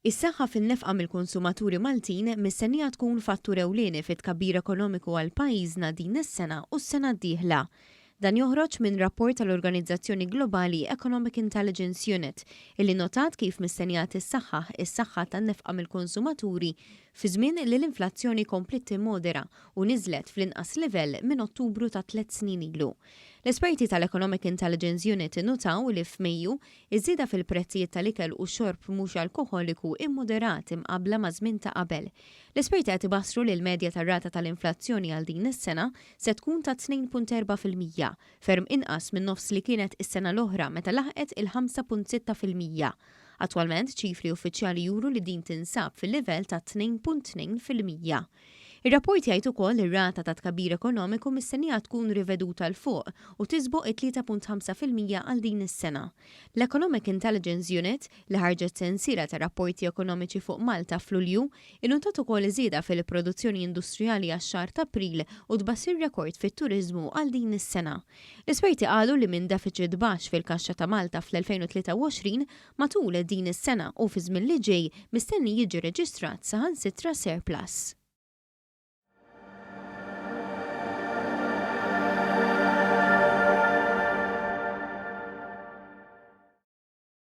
Is-saħħa fin-nefqa mill-konsumaturi Maltin mistennija tkun fattur ewlieni fit-tkabbir ekonomiku għal pajjiżna din is-sena u s-sena d-dieħla. Dan joħroġ minn rapport tal-Organizzazzjoni Globali Economic Intelligence Unit illi notat kif mistennijat is-saħħa tan-nefqa mill-konsumaturi fi żmien li l-inflazzjoni komplet timmodera u niżlet fl-inqas livell minn Ottubru ta' 3 snin ilu. L-esperti tal-Economic Intelligence Unit notaw li f'Mejju iż-żieda fil-prezzijiet tal-ikel u xorb mhux alkoħoliku immoderat imqabbla ma' żmien ta' qabel. L-esperti qed ibassru li l-medja tar-rata tal-inflazzjoni għal din is-sena se tkun ta' 2.4%, ferm inqas minn nofs li kienet is-sena l-oħra meta laħqet il-5.6%. Attwalment ċifri uffiċjali juru li din tinsab fil-livell ta' 2.2%. Ir-rapport jgħid ukoll ir-rata ta' tkabbir ekonomiku mistennija tkun riveduta l fuq u tisbuq 3.5% għal din is-sena. L-Economic Intelligence Unit li ħarġet sensiela ta' rapporti ekonomiċi fuq Malta f'Lulju inuntat ukoll iżieda fil-produzzjoni industrijali għax-xahar ta' April u tbassir rekord fit-turiżmu għal din is-sena. L-esperti qalu li minn deficit baxx fil-kaxxa ta' Malta fl-2023 matul din is-sena u fi żmien li ġej mistenni jiġi reġistrat saħansitra surplus.